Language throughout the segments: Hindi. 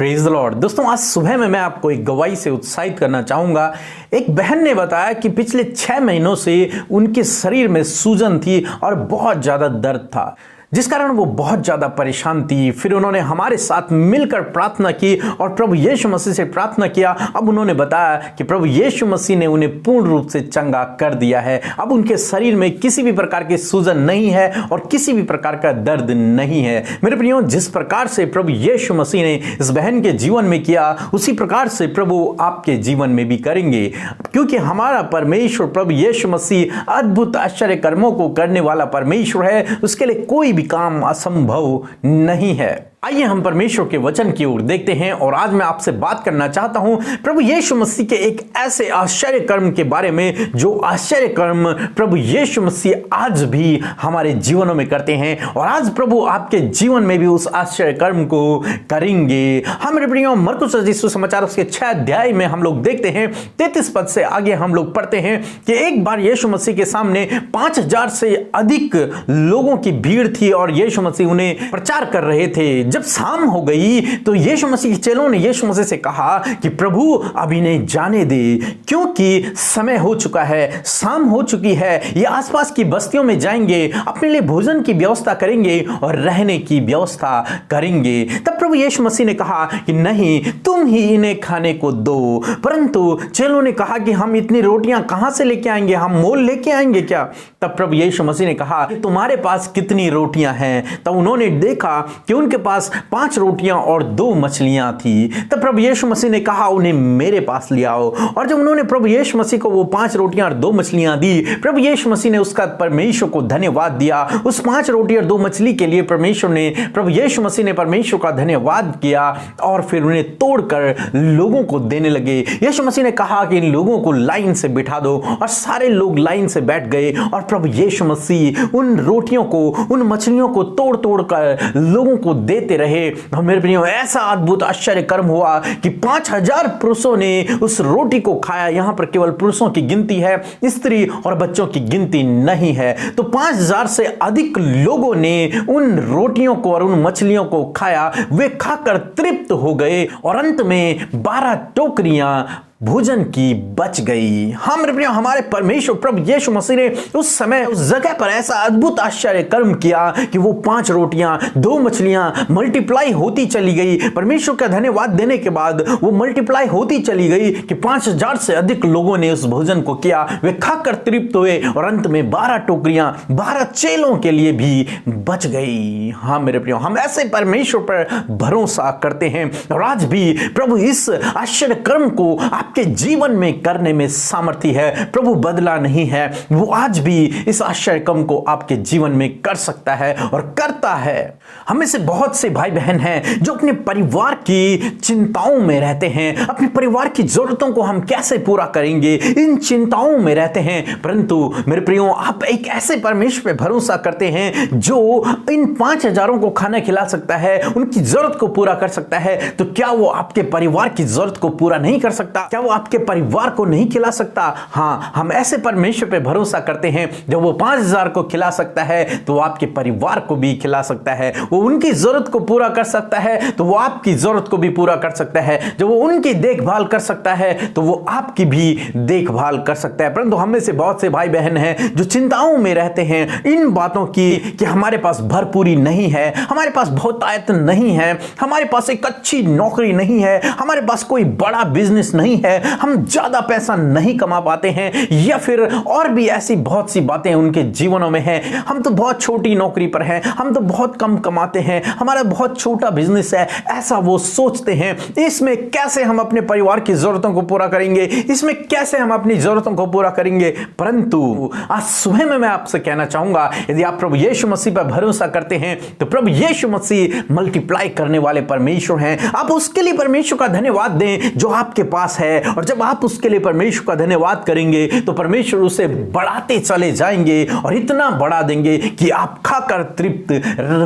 Praise the Lord. दोस्तों, आज सुबह में मैं आपको एक गवाही से उत्साहित करना चाहूंगा। एक बहन ने बताया कि पिछले 6 महीनों से उनके शरीर में सूजन थी और बहुत ज्यादा दर्द था, जिस कारण वो बहुत ज्यादा परेशान थी। फिर उन्होंने हमारे साथ मिलकर प्रार्थना की और प्रभु यीशु मसीह से प्रार्थना किया। अब उन्होंने बताया कि प्रभु यीशु मसीह ने उन्हें पूर्ण रूप से चंगा कर दिया है। अब उनके शरीर में किसी भी प्रकार की सूजन नहीं है और किसी भी प्रकार का दर्द नहीं है। मेरे प्रियो, जिस प्रकार से प्रभु यीशु मसीह ने इस बहन के जीवन में किया, उसी प्रकार से प्रभु आपके जीवन में भी करेंगे, क्योंकि हमारा परमेश्वर प्रभु यीशु मसीह अद्भुत आश्चर्य कर्मों को करने वाला परमेश्वर है। उसके लिए कोई काम असंभव नहीं है। आइए हम परमेश्वर के वचन की ओर देखते हैं और आज मैं आपसे बात करना चाहता हूं प्रभु यीशु मसीह के एक ऐसे आश्चर्य कर्म के बारे में, जो आश्चर्य कर्म प्रभु यीशु मसीह आज भी हमारे जीवनों में करते हैं और आज प्रभु आपके जीवन में भी उस आश्चर्य कर्म को करेंगे। हम मेरे प्रियो, मरकुस रचित सुसमाचार उसके 6 अध्याय में हम लोग देखते हैं 33 पद से आगे हम लोग पढ़ते हैं कि एक बार यीशु मसीह के सामने 5000 से अधिक लोगों की भीड़ थी और यीशु मसीह उन्हें प्रचार कर रहे थे। जब शाम हो गई तो यीशु मसीह के चेलों ने यीशु मसीह से कहा कि प्रभु अब इन्हें जाने दे, क्योंकि समय हो चुका है, शाम हो चुकी है। ये आसपास की बस्तियों में जाएंगे, अपने लिए भोजन की व्यवस्था करेंगे और रहने की व्यवस्था करेंगे। तब प्रभु यीशु मसीह ने कहा कि नहीं, तुम ही इन्हें खाने को दो। परंतु चेलों ने कहा कि हम इतनी रोटियां कहां से लेके आएंगे, हम मोल लेके आएंगे क्या? तब प्रभु यीशु मसीह ने कहा, तुम्हारे पास कितनी रोटियां हैं? तब उन्होंने देखा कि उनके पास 5 रोटियां और 2 मछलियां थी। तब प्रभु यीशु मसीह ने कहा, उन्हें मेरे पास ले आओ। और जब उन्होंने प्रभु यीशु मसीह को वो 5 रोटियां और 2 मछलियां दी, प्रभु यीशु मसीह ने उसका परमेश्वर को धन्यवाद दिया। उस 5 रोटी और 2 मछली के लिए प्रभु यीशु मसीह ने परमेश्वर का धन्यवाद किया और फिर उन्हें तोड़कर लोगों को देने लगे। यीशु मसीह ने कहा कि इन लोगों को लाइन से बिठा दो और सारे लोग लाइन से बैठ गए और प्रभु यीशु मसीह उन रोटियों को, उन मछलियों को तोड़ तोड़ कर लोगों को देते रहे। और मेरे प्रियो, ऐसा अद्भुत आश्चर्य कर्म हुआ कि 5000 पुरुषों ने उस रोटी को खाया। यहां पर केवल पुरुषों की गिनती है, स्त्री और बच्चों की गिनती नहीं है। तो 5000 से अधिक लोगों ने उन रोटियों को और उन मछलियों को खाया। वे खाकर तृप्त हो गए और अंत में 12 टोकरियां भोजन की बच गई। हाँ मेरे प्रियो, हमारे परमेश्वर प्रभु यीशु मसीह ने उस समय उस जगह पर ऐसा अद्भुत आश्चर्य कर्म किया कि वो 5 रोटियां 2 मछलियां मल्टीप्लाई होती चली गई। परमेश्वर का धन्यवाद देने के बाद वो मल्टीप्लाई होती चली गई कि 5000 से अधिक लोगों ने उस भोजन को किया। वे खाकर तृप्त हुए और अंत में 12 टोकरियां 12 चेलों के लिए भी बच गई। हाँ मेरे प्रियो, हम ऐसे परमेश्वर पर भरोसा करते हैं और आज भी प्रभु इस आश्चर्य कर्म को आपके जीवन में करने में सामर्थ्य है। प्रभु बदला नहीं है, वो आज भी इस आश्चर्य कर्म को आपके जीवन में कर सकता है और करता है। हमें से बहुत से भाई बहन हैं जो अपने परिवार की चिंताओं में रहते हैं। अपने परिवार की जरूरतों को हम कैसे पूरा करेंगे, इन चिंताओं में रहते हैं। परंतु मेरे प्रियो, आप एक ऐसे परमेश्वर पे भरोसा करते हैं जो इन 5000 को खाना खिला सकता है, उनकी जरूरत को पूरा कर सकता है। तो क्या वो आपके परिवार की जरूरत को पूरा नहीं कर सकता? क्या वो आपके परिवार को नहीं खिला सकता? हाँ, हम ऐसे परमेश्वर पे भरोसा करते हैं, जब वो 5000 को खिला सकता है तो वो आपके परिवार को भी खिला सकता है। वो उनकी जरूरत को पूरा कर सकता है तो वो आपकी जरूरत को भी पूरा कर सकता है। जब वो उनकी देखभाल कर सकता है तो वो आपकी भी देखभाल कर सकता है। परंतु हम में से बहुत से भाई बहन हैं जो चिंताओं में रहते हैं इन बातों की कि हमारे पास भरपूरी नहीं है, हमारे पास बहुतायत नहीं है, हमारे पास एक अच्छी नौकरी नहीं है, हमारे पास कोई बड़ा बिजनेस नहीं है, हम ज्यादा पैसा नहीं कमा पाते हैं, या फिर और भी ऐसी बहुत सी बातें उनके जीवनों में हैं। हम तो बहुत छोटी नौकरी पर हैं, हम तो बहुत कम कमाते हैं, हमारा बहुत छोटा बिजनेस है, ऐसा वो सोचते हैं। इसमें कैसे हम अपने परिवार की जरूरतों को पूरा करेंगे, इसमें कैसे हम अपनी जरूरतों को पूरा करेंगे? परंतु आज सुबह में मैं आपसे कहना चाहूंगा, यदि आप प्रभु यीशु मसीह पर भरोसा करते हैं तो प्रभु यीशु मसीह मल्टीप्लाई करने वाले परमेश्वर हैं। आप उसके लिए परमेश्वर का धन्यवाद दें जो आपके पास है। है, और जब आप उसके लिए परमेश्वर का धन्यवाद करेंगे तो परमेश्वर उसे बढ़ाते चले जाएंगे और इतना बढ़ा देंगे कि आप खाकर तृप्त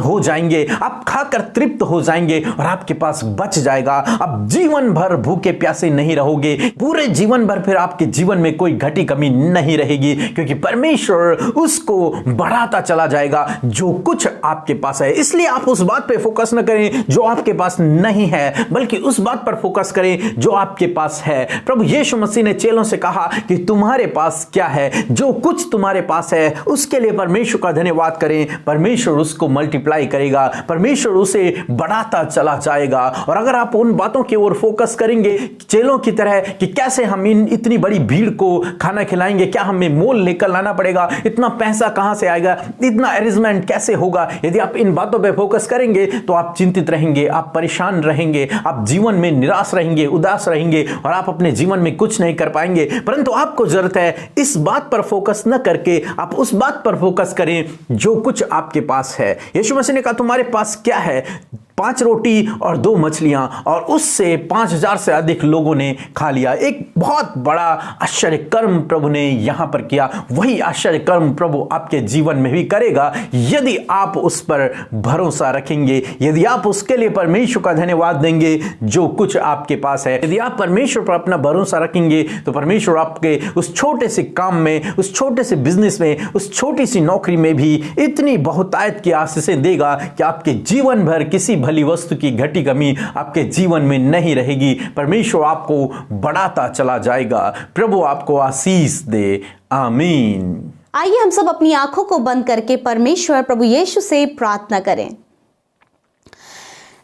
हो जाएंगे, आप खाकर तृप्त हो जाएंगे और आपके पास बच जाएगा। अब जीवन भर भूखे प्यासे नहीं रहोगे, पूरे जीवन भर फिर आपके जीवन में कोई घटी कमी नहीं रहेगी, क्योंकि परमेश्वर उसको बढ़ाता चला जाएगा जो कुछ आपके पास है। इसलिए आप उस बात पे फोकस न करें जो आपके पास नहीं है, बल्कि उस बात पर फोकस करें जो आपके पास है। प्रभु यीशु मसीह ने चेलों से कहा कि तुम्हारे पास क्या है, जो कुछ तुम्हारे पास है उसके लिए परमेश्वर का धन्यवाद करें, परमेश्वर उसको मल्टीप्लाई करेगा, परमेश्वर उसे बढ़ाता चला जाएगा। और अगर आप उन बातों की ओर फोकस करेंगे चेलों की तरह कि कैसे हम इतनी बड़ी भीड़ को खाना खिलाएंगे, क्या हमें मोल लेकर लाना पड़ेगा, इतना पैसा कहां से आएगा, इतना अरेंजमेंट कैसे होगा, यदि आप इन बातों पर फोकस करेंगे तो आप चिंतित रहेंगे, आप परेशान रहेंगे, आप जीवन में निराश रहेंगे, उदास रहेंगे और आप अपने जीवन में कुछ नहीं कर पाएंगे। परंतु आपको जरूरत है इस बात पर फोकस न करके आप उस बात पर फोकस करें जो कुछ आपके पास है। यीशु मसीह ने कहा तुम्हारे पास क्या है, 5 रोटी और 2 मछलियां, और उससे 5000 से अधिक लोगों ने खा लिया। एक बहुत बड़ा आश्चर्य कर्म प्रभु ने यहां पर किया। वही आश्चर्य कर्म प्रभु आपके जीवन में भी करेगा यदि आप उस पर भरोसा रखेंगे, यदि आप उसके लिए परमेश्वर का धन्यवाद देंगे जो कुछ आपके पास है। यदि आप परमेश्वर पर अपना भरोसा रखेंगे तो परमेश्वर आपके उस छोटे से काम में, उस छोटे से बिजनेस में, उस छोटी सी नौकरी में भी इतनी बहुतायत की आशीषें देगा कि आपके जीवन भर किसी भली वस्तु की घटी कमी आपके जीवन में नहीं रहेगी। परमेश्वर आपको बढ़ाता चला जाएगा। प्रभु आपको आशीष दे, आमीन। आइए हम सब अपनी आंखों को बंद करके परमेश्वर प्रभु यीशु से प्रार्थना करें।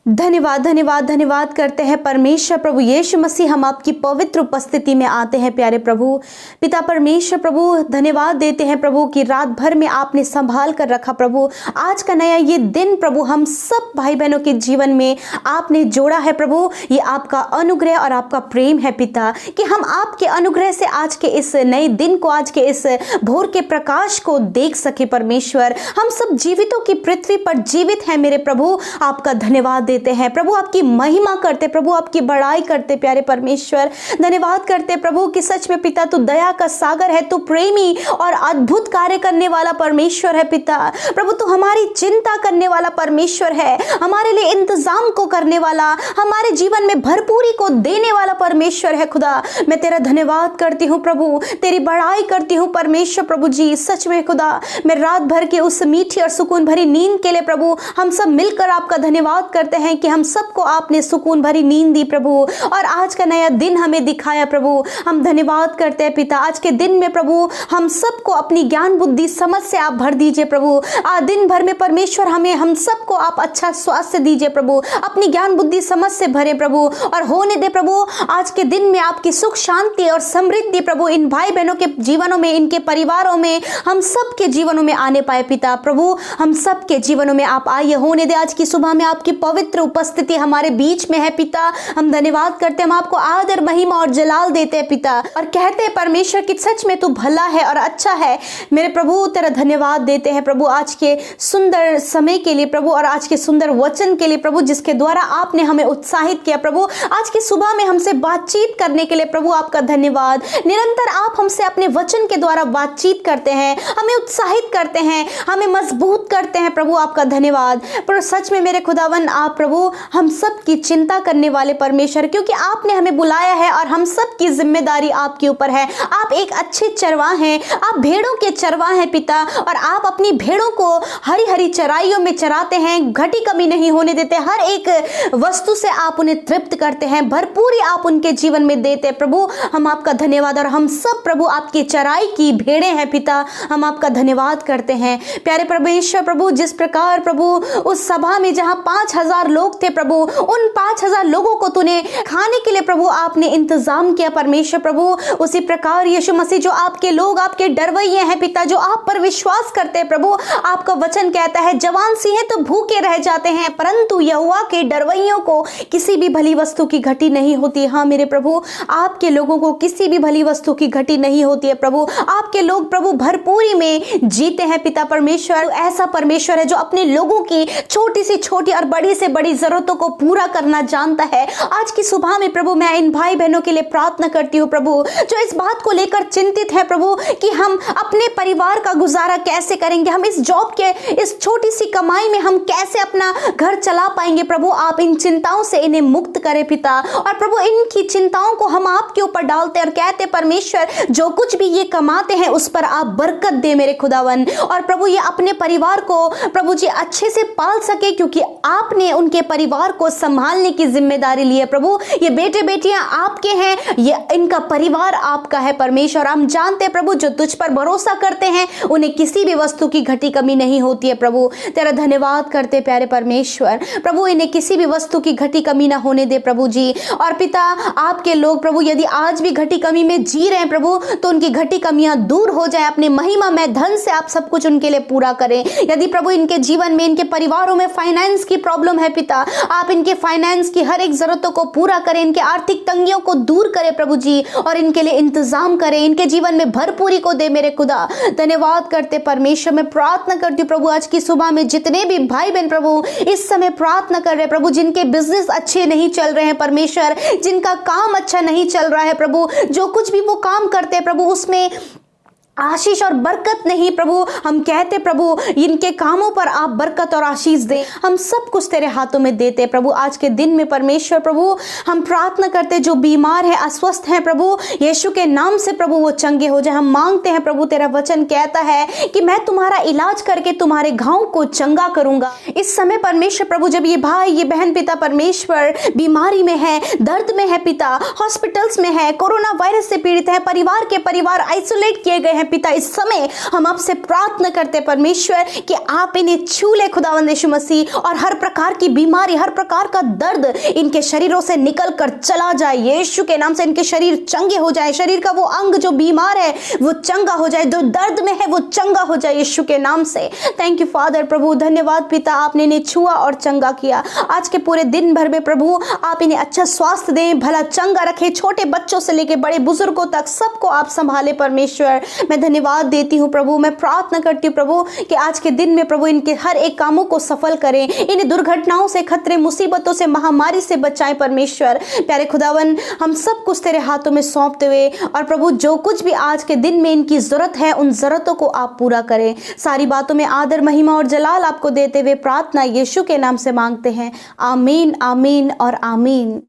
धन्यवाद धन्यवाद धन्यवाद करते हैं परमेश्वर प्रभु यीशु मसीह, हम आपकी पवित्र उपस्थिति में आते हैं प्यारे प्रभु पिता परमेश्वर प्रभु। धन्यवाद देते हैं प्रभु कि रात भर में आपने संभाल कर रखा प्रभु। आज का नया ये दिन प्रभु हम सब भाई बहनों के जीवन में आपने जोड़ा है प्रभु। ये आपका अनुग्रह और आपका प्रेम है पिता कि हम आपके अनुग्रह से आज के इस नए दिन को, आज के इस भोर के प्रकाश को देख सके परमेश्वर। हम सब जीवितों की पृथ्वी पर जीवित हैं मेरे प्रभु, आपका धन्यवाद देते हैं प्रभु, आपकी महिमा करते प्रभु, आपकी बड़ाई करते प्यारे परमेश्वर। धन्यवाद करते प्रभु कि सच में पिता तू दया का सागर है, तू प्रेमी और अद्भुत कार्य करने वाला परमेश्वर है पिता। प्रभु तू हमारी चिंता करने वाला परमेश्वर है, हमारे लिए इंतजाम को करने वाला, हमारे जीवन में भरपूरी को देने वाला परमेश्वर है खुदा। मैं तेरा धन्यवाद करती हूँ प्रभु, तेरी बड़ाई करती हूँ परमेश्वर प्रभु जी। सच में खुदा मैं रात भर के उस मीठी और सुकून भरी नींद के लिए प्रभु हम सब मिलकर आपका धन्यवाद करते हैं कि हम सबको आपने सुकून भरी नींद दी प्रभु, और आज का नया दिन हमें दिखाया प्रभु। हम धन्यवाद करते हैं पिता। आज के दिन में प्रभु हम सबको अपनी ज्ञान बुद्धि समझ से आप भर दीजिए प्रभु। आज दिन भर में परमेश्वर हम सबको आप अच्छा स्वास्थ्य दीजिए प्रभु, अपनी ज्ञान बुद्धि समझ से भरे प्रभु, और होने दे प्रभु आज के दिन में आपकी सुख शांति और समृद्धि प्रभु इन भाई बहनों के जीवनों में, इनके परिवारों में, हम सबके जीवनों में आने पाए पिता। प्रभु हम सबके जीवनों में आप आइए, होने दे आज की सुबह में आपकी पवित्र उपस्थिति हमारे बीच में है पिता। हम धन्यवाद करते हैं, हम आपको आदर महिमा और जलाल देते हैं पिता, और कहते हैं परमेश्वर कि सच में तू भला है और अच्छा है मेरे प्रभु। तेरा धन्यवाद देते हैं प्रभु आज के सुंदर समय के लिए प्रभु, और आज के सुंदर वचन के लिए प्रभु जिसके द्वारा आपने हमें उत्साहित किया प्रभु। आज की सुबह में हमसे बातचीत करने के लिए प्रभु आपका धन्यवाद। निरंतर आप हमसे अपने वचन के द्वारा बातचीत करते हैं, हमें उत्साहित करते हैं, हमें मजबूत करते हैं प्रभु, आपका धन्यवाद। पर सच में मेरे खुदावन आप प्रभु हम सब की चिंता करने वाले परमेश्वर, क्योंकि आपने हमें बुलाया है और हम सब की जिम्मेदारी आपके ऊपर है। आप एक अच्छे चरवाह हैं, आप भेड़ों के चरवाह हैं पिता, और आप अपनी भेड़ों को हरी हरी चराइयों में चराते हैं, घटी कमी नहीं होने देते, हर एक वस्तु से आप उन्हें तृप्त करते हैं, भरपूरी आप उनके जीवन में देते हैं प्रभु। हम आपका धन्यवाद, और हम सब प्रभु आपकी चराई की भेड़े हैं पिता, हम आपका धन्यवाद करते हैं प्यारे परमेश्वर प्रभु। जिस प्रकार प्रभु उस सभा में जहां 5000 लोग थे प्रभु, उन 5000 लोगों को तूने खाने के लिए प्रभु आपने इंतजाम किया परमेश्वर प्रभु। उसी प्रकार यीशु मसीह जो आपके लोग, आपके डरवैये हैं पिता, जो आप पर विश्वास करते हैं प्रभु, आपका वचन कहता है जवान सिंह तो भूखे रह जाते हैं, परंतु यहोवा के डरवैयों को किसी भी भली वस्तु की घटी नहीं होती। हाँ मेरे प्रभु, आपके लोगों को किसी भी भली वस्तु की घटी नहीं होती है प्रभु। आपके लोग प्रभु भरपूरी में जीते हैं पिता परमेश्वर। ऐसा परमेश्वर है जो अपने लोगों की छोटी से छोटी और बड़ी से बड़ी जरूरतों को पूरा करना जानता है। आज की सुबह में प्रभु मैं इन भाई बहनों के लिए प्रार्थना करती हूँ प्रभु, जो इस बात को लेकर चिंतित है प्रभु कि हम अपने परिवार का गुजारा कैसे करेंगे, हम इस जॉब के इस छोटी सी कमाई में हम कैसे अपना घर चला पाएंगे। प्रभु आप इन चिंताओं से इन्हें मुक्त करें पिता, और प्रभु इनकी चिंताओं को हम आपके ऊपर डालते और कहते परमेश्वर जो कुछ भी ये कमाते हैं उस पर आप बरकत दे मेरे खुदावन, और प्रभु ये अपने परिवार को प्रभु जी अच्छे से पाल सके, क्योंकि आपने उनके परिवार को संभालने की जिम्मेदारी ली है। प्रभु ये बेटे बेटियां आपके हैं, ये इनका परिवार आपका है परमेश्वर। हम जानते हैं प्रभु जो तुझ पर भरोसा करते हैं उन्हें किसी भी वस्तु की घटी कमी नहीं होती है। प्रभु तेरा धन्यवाद करते प्यारे परमेश्वर, प्रभु इन्हें किसी भी वस्तु की घटी कमी ना होने दे प्रभु जी। और पिता आपके लोग प्रभु यदि आज भी घटी कमी में जी रहे हैं प्रभु, तो उनकी घटी कमियां दूर हो जाए, अपने महिमा में धन से आप सब कुछ उनके लिए पूरा करें। यदि प्रभु इनके जीवन में इनके परिवारों में फाइनेंस की प्रॉब्लम है पिता, आप इनके फाइनेंस की हर एक जरूरतों को पूरा करें, इनके आर्थिक तंगियों को दूर करें प्रभु जी, और इनके लिए इंतजाम करें, इनके जीवन में भरपूरी को दे मेरे खुदा। धन्यवाद करते परमेश्वर, मैं प्रार्थना करती हूँ प्रभु आज की सुबह में जितने भी भाई बहन प्रभु इस समय प्रार्थना कर रहे हैं प्रभु, जिनके बिजनेस अच्छे नहीं चल रहे हैं परमेश्वर, जिनका काम अच्छा नहीं चल रहा है प्रभु, जो कुछ भी वो काम करते हैं प्रभु उसमें आशीष और बरकत नहीं प्रभु, हम कहते प्रभु इनके कामों पर आप बरकत और आशीष दें। हम सब कुछ तेरे हाथों में देते प्रभु। आज के दिन में परमेश्वर प्रभु हम प्रार्थना करते जो बीमार है अस्वस्थ हैं प्रभु यीशु के नाम से प्रभु वो चंगे हो जाए। हम मांगते हैं प्रभु, तेरा वचन कहता है कि मैं तुम्हारा इलाज करके तुम्हारे घाव को चंगा करूंगा। इस समय परमेश्वर प्रभु जब ये भाई ये बहन पिता परमेश्वर बीमारी में है, दर्द में है पिता, हॉस्पिटल्स में है, कोरोना वायरस से पीड़ित है, परिवार के परिवार आइसोलेट किए गए हैं पिता, इस समय हम आपसे प्रार्थना करते परमेश्वर कि आप इन्हें छू ले खुदावंद यीशु मसीह, और हर प्रकार की बीमारी हर प्रकार का दर्द इनके शरीरों से निकल कर चला जाए यीशु के नाम से। इनके शरीर चंगे हो जाए, शरीर का वो अंग जो बीमार है वो चंगा हो जाए, जो दर्द में है वो चंगा हो जाए यीशु के नाम से। थैंक यू फादर प्रभु, धन्यवाद पिता, आपने इन्हें छुआ और चंगा किया। आज के पूरे दिन भर में प्रभु आप इन्हें अच्छा स्वास्थ्य दें, भला चंगा रखें, छोटे बच्चों से लेकर बड़े बुजुर्गों तक सबको आप संभाले परमेश्वर। मैं धन्यवाद देती हूँ प्रभु, मैं प्रार्थना करती हूँ प्रभु कि आज के दिन में प्रभु इनके हर एक कामों को सफल करें, इन्हें दुर्घटनाओं से, खतरे, मुसीबतों से, महामारी से बचाएं परमेश्वर। प्यारे खुदावन हम सब कुछ तेरे हाथों में सौंपते हुए, और प्रभु जो कुछ भी आज के दिन में इनकी जरूरत है उन जरूरतों को आप पूरा करें। सारी बातों में आदर महिमा और जलाल आपको देते हुए प्रार्थना यीशु के नाम से मांगते हैं, आमीन आमीन और आमीन।